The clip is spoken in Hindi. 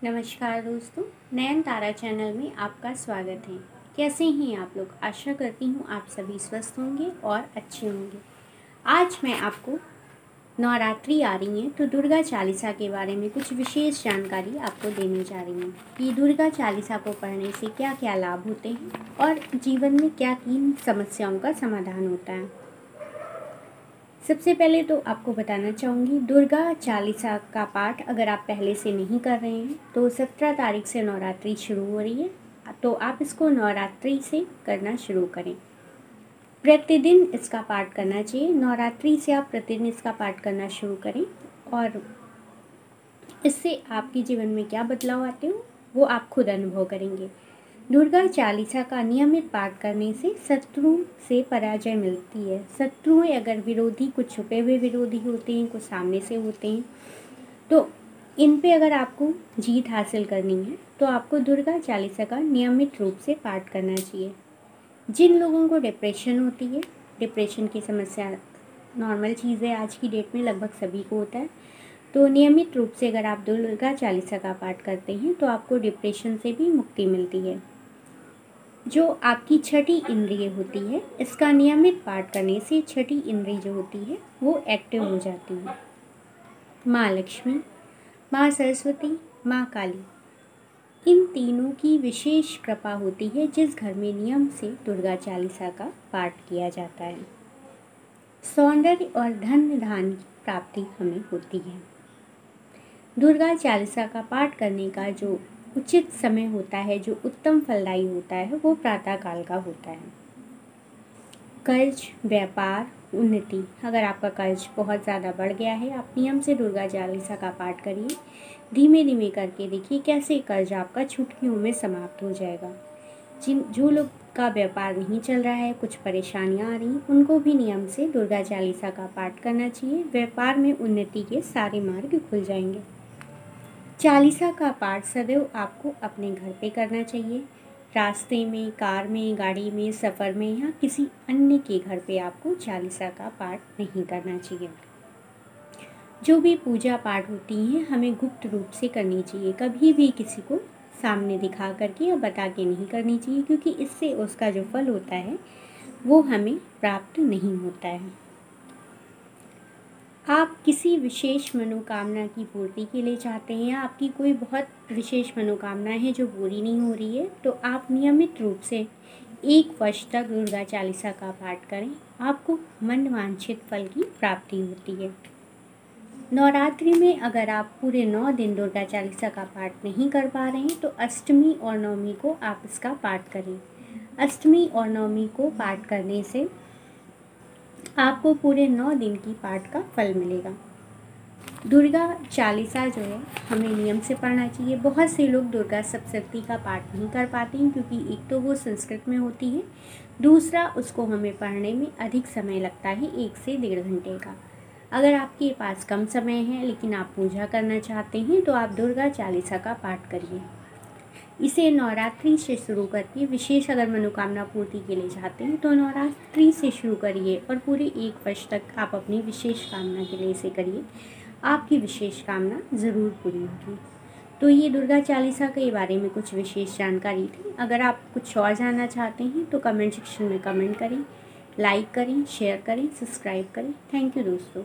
नमस्कार दोस्तों, नयन तारा चैनल में आपका स्वागत है। कैसे हैं आप लोग? आशा करती हूँ आप सभी स्वस्थ होंगे और अच्छे होंगे। आज मैं आपको नवरात्रि आ रही है तो दुर्गा चालीसा के बारे में कुछ विशेष जानकारी आपको देने जा रही हूँ कि दुर्गा चालीसा को पढ़ने से क्या क्या लाभ होते हैं और जीवन में क्या किन समस्याओं का समाधान होता है। सबसे पहले तो आपको बताना चाहूँगी, दुर्गा चालीसा का पाठ अगर आप पहले से नहीं कर रहे हैं तो 17 तारीख से नवरात्रि शुरू हो रही है, तो आप इसको नवरात्रि से करना शुरू करें। प्रतिदिन इसका पाठ करना चाहिए। नवरात्रि से आप प्रतिदिन इसका पाठ करना शुरू करें और इससे आपके जीवन में क्या बदलाव आते हो वो आप खुद अनुभव करेंगे। दुर्गा चालीसा का नियमित पाठ करने से शत्रु से पराजय मिलती है। शत्रुएं अगर विरोधी, कुछ छुपे हुए विरोधी होते हैं, कुछ सामने से होते हैं, तो इन पे अगर आपको जीत हासिल करनी है तो आपको दुर्गा चालीसा का नियमित रूप से पाठ करना चाहिए। जिन लोगों को डिप्रेशन होती है, डिप्रेशन की समस्या नॉर्मल चीज़ है, आज की डेट में लगभग सभी को होता है, तो नियमित रूप से अगर आप दुर्गा चालीसा का पाठ करते हैं तो आपको डिप्रेशन से भी मुक्ति मिलती है। जो आपकी छठी इंद्रिय होती है, इसका नियमित पाठ करने से छठी इंद्रिय जो होती है वो एक्टिव हो जाती है। माँ लक्ष्मी, माँ सरस्वती, माँ काली, इन तीनों की विशेष कृपा होती है जिस घर में नियम से दुर्गा चालीसा का पाठ किया जाता है। सौंदर्य और धन धान्य की प्राप्ति हमें होती है। दुर्गा चालीसा का पाठ करने का जो उचित समय होता है, जो उत्तम फलदायी होता है, वो प्रातः काल का होता है। कर्ज, व्यापार, उन्नति, अगर आपका कर्ज बहुत ज़्यादा बढ़ गया है, आप नियम से दुर्गा चालीसा का पाठ करिए। धीमे धीमे करके देखिए कैसे कर्ज आपका चुटकियों में समाप्त हो जाएगा। जो लोग का व्यापार नहीं चल रहा है, कुछ परेशानियां आ रही, उनको भी नियम से दुर्गा चालीसा का पाठ करना चाहिए। व्यापार में उन्नति के सारे मार्ग खुल जाएंगे। चालीसा का पाठ सदैव आपको अपने घर पे करना चाहिए। रास्ते में, कार में, गाड़ी में, सफ़र में या किसी अन्य के घर पे आपको चालीसा का पाठ नहीं करना चाहिए। जो भी पूजा पाठ होती हैं हमें गुप्त रूप से करनी चाहिए। कभी भी किसी को सामने दिखा करके या बता के नहीं करनी चाहिए, क्योंकि इससे उसका जो फल होता है वो हमें प्राप्त नहीं होता है। आप किसी विशेष मनोकामना की पूर्ति के लिए चाहते हैं या आपकी कोई बहुत विशेष मनोकामना है जो पूरी नहीं हो रही है, तो आप नियमित रूप से 1 वर्ष तक दुर्गा चालीसा का पाठ करें। आपको मनवांछित फल की प्राप्ति होती है। नवरात्रि में अगर आप पूरे 9 दिन दुर्गा चालीसा का पाठ नहीं कर पा रहे हैं तो अष्टमी और नवमी को आप इसका पाठ करें। अष्टमी और नवमी को पाठ करने से आपको पूरे 9 दिन की पाठ का फल मिलेगा। दुर्गा चालीसा जो है हमें नियम से पढ़ना चाहिए। बहुत से लोग दुर्गा सप्तशती का पाठ नहीं कर पाते हैं, क्योंकि एक तो वो संस्कृत में होती है, दूसरा उसको हमें पढ़ने में अधिक समय लगता है, 1 से 1.5 घंटे का। अगर आपके पास कम समय है लेकिन आप पूजा करना चाहते हैं तो आप दुर्गा चालीसा का पाठ करिए। इसे नवरात्रि से शुरू करके, विशेष अगर मनोकामना पूर्ति के लिए चाहते हैं तो नवरात्रि से शुरू करिए और पूरे 1 वर्ष तक आप अपनी विशेष कामना के लिए इसे करिए। आपकी विशेष कामना ज़रूर पूरी होगी। तो ये दुर्गा चालीसा के बारे में कुछ विशेष जानकारी थी। अगर आप कुछ और जानना चाहते हैं तो कमेंट सेक्शन में कमेंट करें, लाइक करें, शेयर करें, सब्सक्राइब करें। थैंक यू दोस्तों।